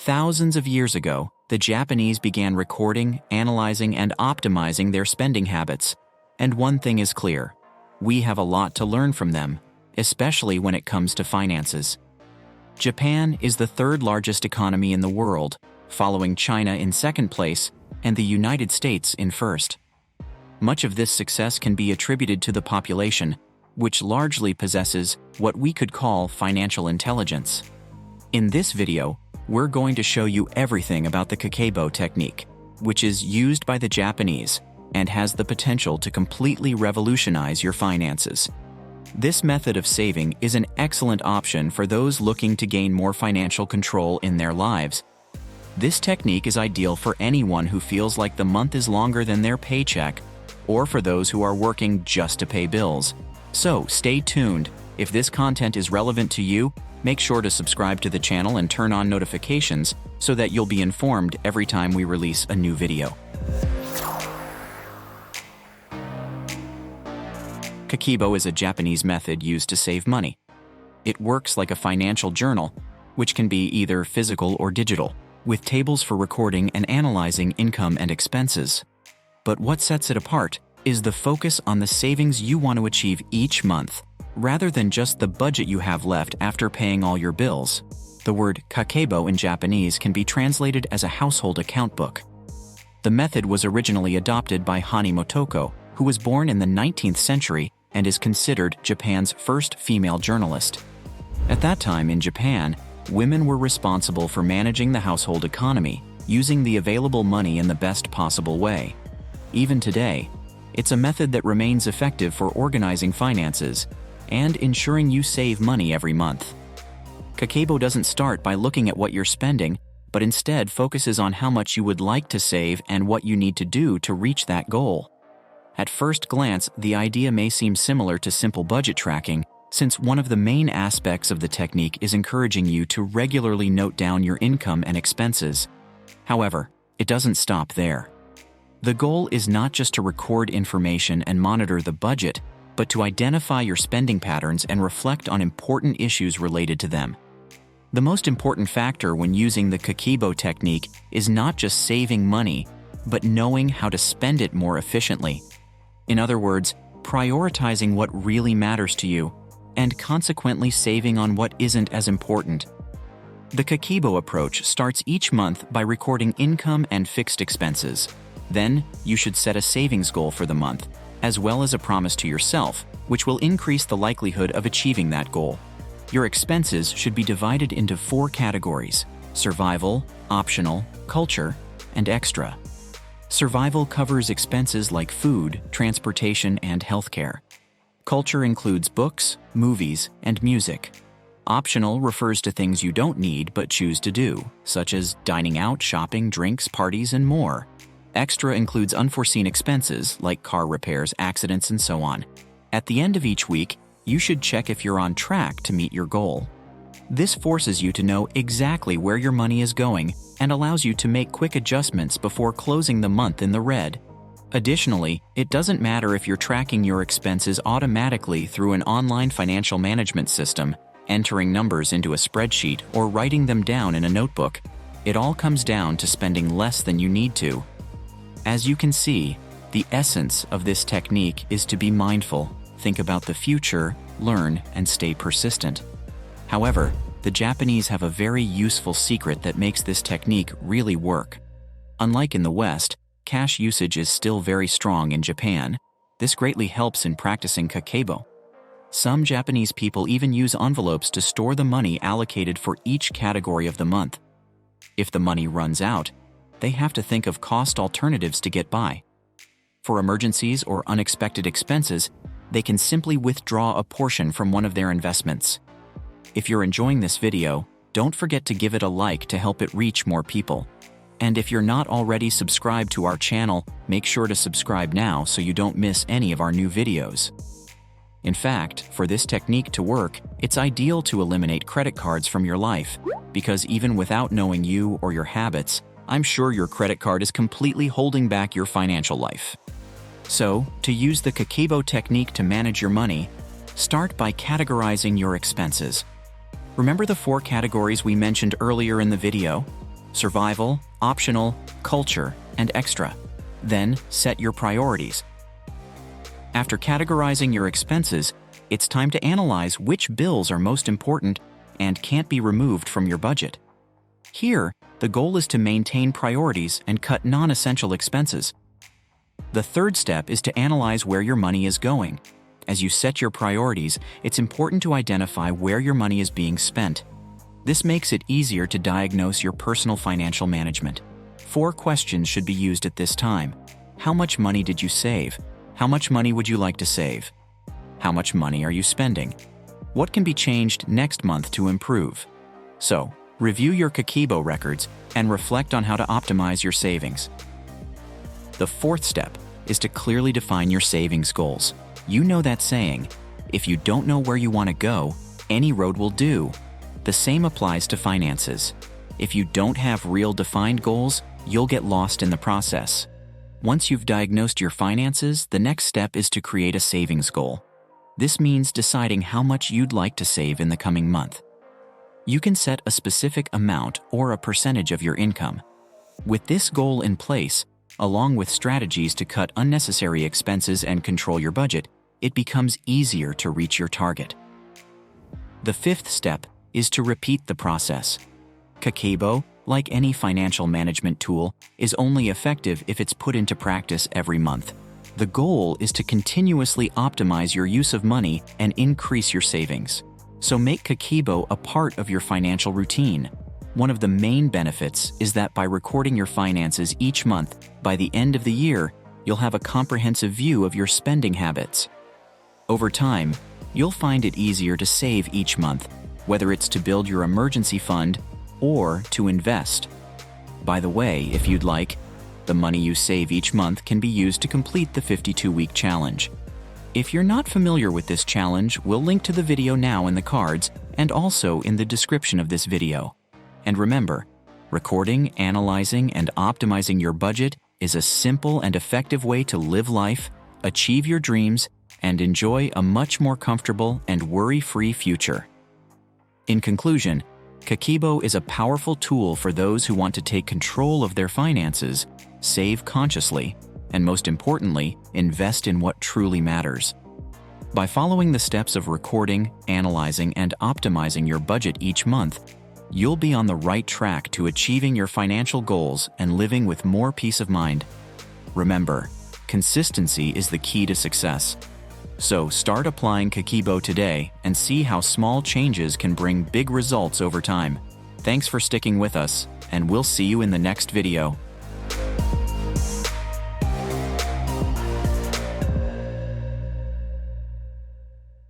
Thousands of years ago, the Japanese began recording, analyzing, and optimizing their spending habits. And one thing is clear: we have a lot to learn from them, especially when it comes to finances. Japan is the third largest economy in the world, following China in second place and the United States in first. Much of this success can be attributed to the population, which largely possesses what we could call financial intelligence. In this video, we're going to show you everything about the Kakeibo technique, which is used by the Japanese and has the potential to completely revolutionize your finances. This method of saving is an excellent option for those looking to gain more financial control in their lives. This technique is ideal for anyone who feels like the month is longer than their paycheck, or for those who are working just to pay bills. So stay tuned. If this content is relevant to you, make sure to subscribe to the channel and turn on notifications so that you'll be informed every time we release a new video. Kakeibo is a Japanese method used to save money. It works like a financial journal, which can be either physical or digital, with tables for recording and analyzing income and expenses. But what sets it apart is the focus on the savings you want to achieve each month, rather than just the budget you have left after paying all your bills. The word Kakeibo in Japanese can be translated as a household account book. The method was originally adopted by Hani Motoko, who was born in the 19th century and is considered Japan's first female journalist. At that time in Japan, women were responsible for managing the household economy, using the available money in the best possible way. Even today, it's a method that remains effective for organizing finances and ensuring you save money every month. Kakeibo doesn't start by looking at what you're spending, but instead focuses on how much you would like to save and what you need to do to reach that goal. At first glance, the idea may seem similar to simple budget tracking, since one of the main aspects of the technique is encouraging you to regularly note down your income and expenses. However, it doesn't stop there. The goal is not just to record information and monitor the budget, but to identify your spending patterns and reflect on important issues related to them. The most important factor when using the Kakeibo technique is not just saving money, but knowing how to spend it more efficiently. In other words, prioritizing what really matters to you, and consequently saving on what isn't as important. The Kakeibo approach starts each month by recording income and fixed expenses. Then, you should set a savings goal for the month, as well as a promise to yourself, which will increase the likelihood of achieving that goal. Your expenses should be divided into 4 categories: survival, optional, culture, and extra. Survival covers expenses like food, transportation, and healthcare. Culture includes books, movies, and music. Optional refers to things you don't need but choose to do, such as dining out, shopping, drinks, parties, and more. Extra includes unforeseen expenses like car repairs, accidents, and so on. At the end of each week, you should check if you're on track to meet your goal. This forces you to know exactly where your money is going and allows you to make quick adjustments before closing the month in the red. Additionally, it doesn't matter if you're tracking your expenses automatically through an online financial management system, entering numbers into a spreadsheet, or writing them down in a notebook. It all comes down to spending less than you need to. As you can see, the essence of this technique is to be mindful, think about the future, learn, and stay persistent. However, the Japanese have a very useful secret that makes this technique really work. Unlike in the West, cash usage is still very strong in Japan. This greatly helps in practicing Kakeibo. Some Japanese people even use envelopes to store the money allocated for each category of the month. If the money runs out, they have to think of cost alternatives to get by. For emergencies or unexpected expenses, they can simply withdraw a portion from one of their investments. If you're enjoying this video, don't forget to give it a like to help it reach more people. And if you're not already subscribed to our channel, make sure to subscribe now so you don't miss any of our new videos. In fact, for this technique to work, it's ideal to eliminate credit cards from your life, because even without knowing you or your habits, I'm sure your credit card is completely holding back your financial life. So, to use the Kakeibo technique to manage your money, start by categorizing your expenses. Remember the 4 categories we mentioned earlier in the video? survival, optional, culture, and extra. Then, set your priorities. After categorizing your expenses, it's time to analyze which bills are most important and can't be removed from your budget. Here, the goal is to maintain priorities and cut non-essential expenses. The third step is to analyze where your money is going. As you set your priorities, it's important to identify where your money is being spent. This makes it easier to diagnose your personal financial management. 4 questions should be used at this time. How much money did you save? How much money would you like to save? How much money are you spending? What can be changed next month to improve? So, review your Kakebo records and reflect on how to optimize your savings. The fourth step is to clearly define your savings goals. You know that saying, if you don't know where you want to go, any road will do. The same applies to finances. If you don't have real defined goals, you'll get lost in the process. Once you've diagnosed your finances, the next step is to create a savings goal. This means deciding how much you'd like to save in the coming month. You can set a specific amount or a percentage of your income. With this goal in place, along with strategies to cut unnecessary expenses and control your budget, it becomes easier to reach your target. The fifth step is to repeat the process. Kakebo, like any financial management tool, is only effective if it's put into practice every month. The goal is to continuously optimize your use of money and increase your savings. So make Kakebo a part of your financial routine. One of the main benefits is that by recording your finances each month, by the end of the year, you'll have a comprehensive view of your spending habits. Over time, you'll find it easier to save each month, whether it's to build your emergency fund or to invest. By the way, if you'd like, the money you save each month can be used to complete the 52-week challenge. If you're not familiar with this challenge, we'll link to the video now in the cards and also in the description of this video. And remember, recording, analyzing, and optimizing your budget is a simple and effective way to live life, achieve your dreams, and enjoy a much more comfortable and worry-free future. In conclusion, Kakebo is a powerful tool for those who want to take control of their finances, save consciously, and most importantly, invest in what truly matters. By following the steps of recording, analyzing, and optimizing your budget each month, you'll be on the right track to achieving your financial goals and living with more peace of mind. Remember, consistency is the key to success. So start applying Kakebo today and see how small changes can bring big results over time. Thanks for sticking with us, and we'll see you in the next video.